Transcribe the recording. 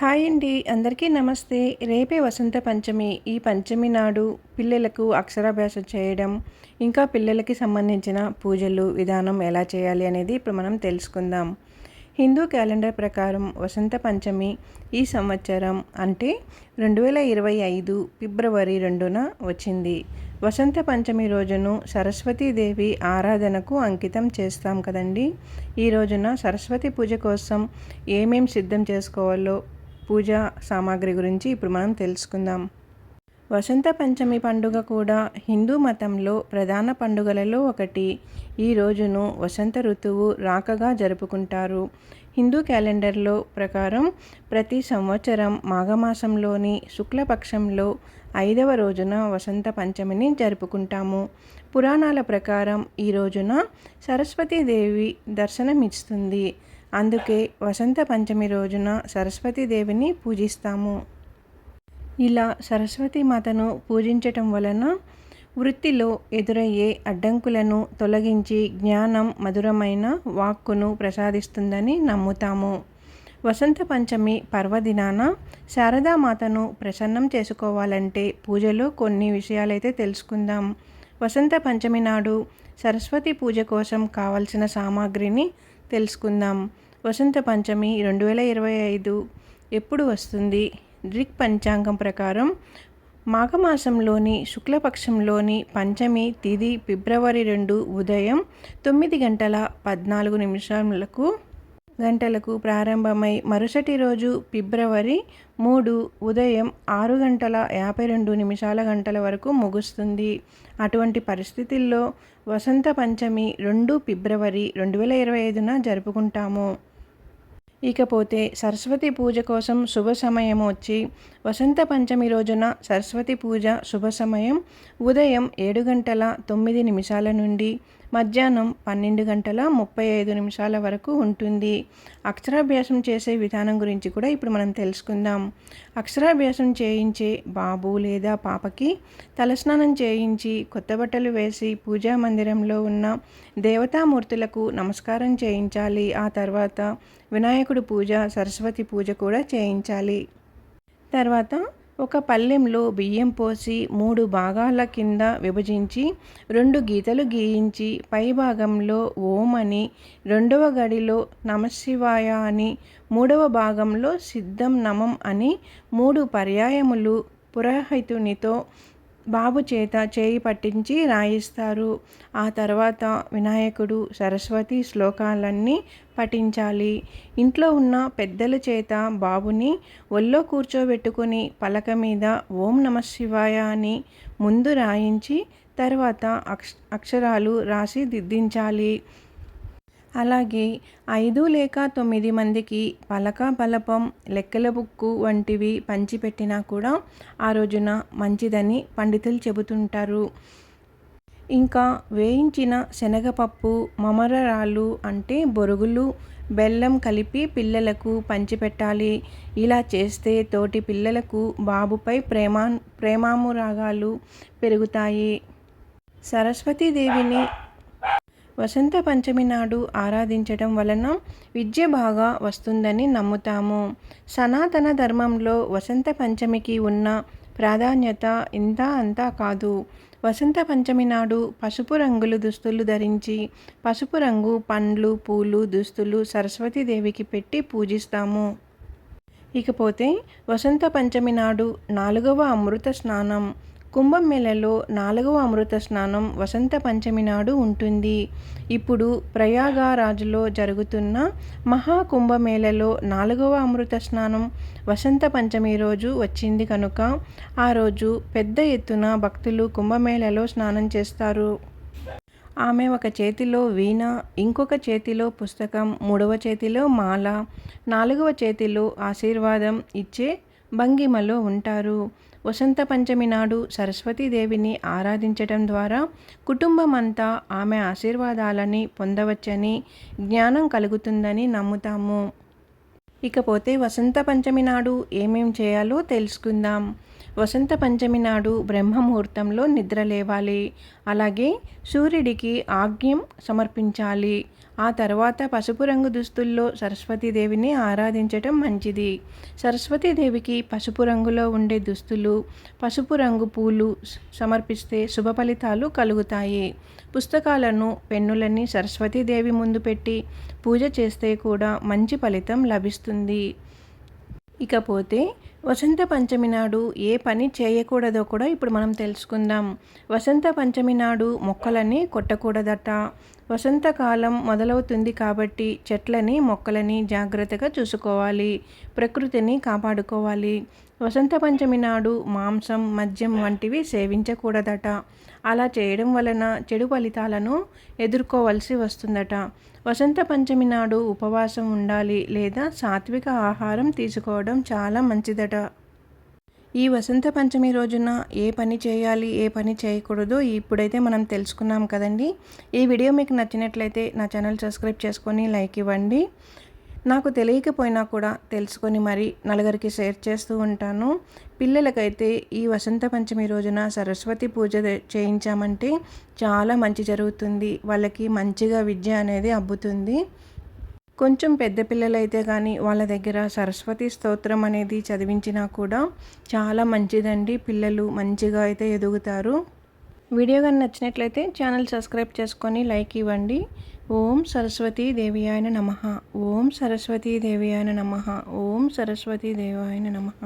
Hi అండి, అందరికీ నమస్తే. రేపే వసంత పంచమి. ఈ పంచమి నాడు పిల్లలకు అక్షరాభ్యాసం చేయడం, ఇంకా పిల్లలకి సంబంధించిన పూజలు విధానం ఎలా చేయాలి అనేది ఇప్పుడు మనం తెలుసుకుందాం. హిందూ క్యాలెండర్ ప్రకారం వసంత పంచమి ఈ సంవత్సరం అంటే 2025 ఫిబ్రవరి 2న వచ్చింది. వసంత పంచమి రోజును సరస్వతీదేవి ఆరాధనకు అంకితం చేస్తాం కదండి. ఈ రోజున సరస్వతి పూజ కోసం ఏమేం సిద్ధం చేసుకోవాలో పూజా సామాగ్రి గురించి ఇప్పుడు మనం తెలుసుకుందాం. వసంత పంచమి పండుగ కూడా హిందూ మతంలో ప్రధాన పండుగలలో ఒకటి. ఈ రోజును వసంత ఋతువు రాకగా జరుపుకుంటారు. హిందూ క్యాలెండర్లో ప్రకారం ప్రతి సంవత్సరం మాఘమాసంలోని శుక్లపక్షంలో 5వ రోజున వసంత పంచమిని జరుపుకుంటాము. పురాణాల ప్రకారం ఈ రోజున సరస్వతీదేవి దర్శనమిస్తుంది. అందుకే వసంత పంచమి రోజున సరస్వతీదేవిని పూజిస్తాము. ఇలా సరస్వతీ మాతను పూజించటం వలన వృత్తిలో ఎదురయ్యే అడ్డంకులను తొలగించి జ్ఞానం, మధురమైన వాక్కును ప్రసాదిస్తుందని నమ్ముతాము. వసంత పంచమి పర్వదినాన శారదామాతను ప్రసన్నం చేసుకోవాలంటే పూజలో కొన్ని విషయాలైతే తెలుసుకుందాం. వసంత పంచమి నాడు సరస్వతి పూజ కోసం కావలసిన సామాగ్రిని తెలుసుకుందాం. వసంత పంచమి 2025 ఎప్పుడు వస్తుంది? రిక్ పంచాంగం ప్రకారం మాఘమాసంలోని శుక్లపక్షంలోని పంచమి తిథి ఫిబ్రవరి 2 ఉదయం 9:14 ప్రారంభమై మరుసటి రోజు ఫిబ్రవరి 3 ఉదయం 6:52 వరకు ముగుస్తుంది. అటువంటి పరిస్థితుల్లో వసంత పంచమి 2 ఫిబ్రవరి 2025న జరుపుకుంటాము. ఇకపోతే సరస్వతి పూజ కోసం శుభ సమయం వచ్చి వసంత పంచమి రోజున సరస్వతి పూజ శుభ సమయం ఉదయం 7:09 నుండి మధ్యాహ్నం 12:35 వరకు ఉంటుంది. అక్షరాభ్యాసం చేసే విధానం గురించి కూడా ఇప్పుడు మనం తెలుసుకుందాం. అక్షరాభ్యాసం చేయించే బాబు లేదా పాపకి తలస్నానం చేయించి కొత్త బట్టలు వేసి పూజా మందిరంలో ఉన్న దేవతామూర్తులకు నమస్కారం చేయించాలి. ఆ తర్వాత వినాయకుడి పూజ, సరస్వతి పూజ కూడా చేయించాలి. తర్వాత ఒక పళ్ళెంలో బియ్యం పోసి 3 భాగాల కింద విభజించి 2 గీతలు గీయించి పై భాగంలో ఓం అని, 2వ గడిలో నమశివాయ అని, 3వ భాగంలో సిద్ధం నమం అని 3 పర్యాయములు పురోహితునితో బాబు చేత చేయి పట్టించి రాయిస్తారు. ఆ తర్వాత వినాయకుడు, సరస్వతి శ్లోకాలన్నీ పఠించాలి. ఇంట్లో ఉన్న పెద్దల చేత బాబుని ఒళ్ళో కూర్చోబెట్టుకుని పలక మీద ఓం నమశివాయ అని ముందు రాయించి తర్వాత అక్షరాలు రాసి దిద్దించాలి. అలాగే 5 లేక 9 మందికి పలక, బలపం, లెక్కల బుక్కు వంటివి పంచిపెట్టినా కూడా ఆ రోజున మంచిదని పండితులు చెబుతుంటారు. ఇంకా వేయించిన శనగపప్పు, మమరరాలు అంటే బొరుగులు, బెల్లం కలిపి పిల్లలకు పంచిపెట్టాలి. ఇలా చేస్తే తోటి పిల్లలకు బాబుపై ప్రేమానురాగాలు పెరుగుతాయి. సరస్వతీదేవిని వసంత పంచమి నాడు ఆరాధించడం వలన విద్య బాగా వస్తుందని నమ్ముతాము. సనాతన ధర్మంలో వసంత పంచమికి ఉన్న ప్రాధాన్యత ఇంత అంతా కాదు. వసంత పంచమి నాడు పసుపు రంగులు దుస్తులు ధరించి పసుపు రంగు పండ్లు, పూలు, దుస్తులు సరస్వతీదేవికి పెట్టి పూజిస్తాము. ఇకపోతే వసంత పంచమి నాడు 4వ అమృత స్నానం. కుంభమేళలో 4వ అమృత స్నానం వసంత పంచమి నాడు ఉంటుంది. ఇప్పుడు ప్రయాగరాజ్లో జరుగుతున్న మహాకుంభమేళలో 4వ అమృత స్నానం వసంత పంచమి రోజు వచ్చింది కనుక ఆ రోజు పెద్ద ఎత్తున భక్తులు కుంభమేళలో స్నానం చేస్తారు. ఆమె ఒక చేతిలో వీణ, ఇంకొక చేతిలో పుస్తకం, 3వ చేతిలో మాల, 4వ చేతిలో ఆశీర్వాదం ఇచ్చే భంగిమలో ఉంటారు. వసంత పంచమి నాడు సరస్వతీదేవిని ఆరాధించటం ద్వారా కుటుంబం అంతా ఆమె ఆశీర్వాదాలని పొందవచ్చని, జ్ఞానం కలుగుతుందని నమ్ముతాము. ఇకపోతే వసంత పంచమి నాడు ఏమేం చేయాలో తెలుసుకుందాం. వసంత పంచమి నాడు బ్రహ్మముహూర్తంలో నిద్ర లేవాలి. అలాగే సూర్యుడికి ఆగ్యం సమర్పించాలి. ఆ తర్వాత పసుపు రంగు దుస్తుల్లో సరస్వతీదేవిని ఆరాధించటం మంచిది. సరస్వతీదేవికి పసుపు రంగులో ఉండే దుస్తులు, పసుపు రంగు పూలు సమర్పిస్తే శుభ ఫలితాలు కలుగుతాయి. పుస్తకాలను, పెన్నులని సరస్వతీదేవి ముందు పెట్టి పూజ చేస్తే కూడా మంచి ఫలితం లభిస్తుంది. ఇకపోతే వసంత పంచమి నాడు ఏ పని చేయకూడదో కూడా ఇప్పుడు మనం తెలుసుకుందాం. వసంత పంచమి నాడు మొక్కలని కొట్టకూడదట. వసంతకాలం మొదలవుతుంది కాబట్టి చెట్లని, మొక్కలని జాగ్రత్తగా చూసుకోవాలి. ప్రకృతిని కాపాడుకోవాలి. వసంత పంచమి నాడు మాంసం, మద్యం వంటివి సేవించకూడదట. అలా చేయడం వలన చెడు ఫలితాలను ఎదుర్కోవలసి వస్తుందట. వసంత పంచమి నాడు ఉపవాసం ఉండాలి లేదా సాత్విక ఆహారం తీసుకోవడం చాలా మంచిదట. ఈ వసంత పంచమి రోజున ఏ పని చేయాలి, ఏ పని చేయకూడదో ఇప్పుడైతే మనం తెలుసుకున్నాం కదండి. ఈ వీడియో మీకు నచ్చినట్లయితే నా ఛానల్ సబ్స్క్రైబ్ చేసుకొని లైక్ ఇవ్వండి. నాకు తెలియకపోయినా కూడా తెలుసుకొని మరి నలుగురికి షేర్ చేస్తూ ఉంటాను. పిల్లలకైతే ఈ వసంత పంచమి రోజున సరస్వతి పూజ చేయించామంటే చాలా మంచి జరుగుతుంది. వాళ్ళకి మంచిగా విద్య అనేది అబ్బుతుంది. కొంచెం పెద్ద పిల్లలైతే కానీ వాళ్ళ దగ్గర సరస్వతి స్తోత్రం అనేది చదివించినా కూడా చాలా మంచిదండి. పిల్లలు మంచిగా అయితే ఎదుగుతారు. వీడియో కానీ నచ్చినట్లయితే ఛానల్ సబ్స్క్రైబ్ చేసుకొని లైక్ ఇవ్వండి. ఓం సరస్వతీ దేవ్యాయ నమః. ఓం సరస్వతీ దేవ్యాయ నమః. ఓం సరస్వతీ దేవాయ నమః.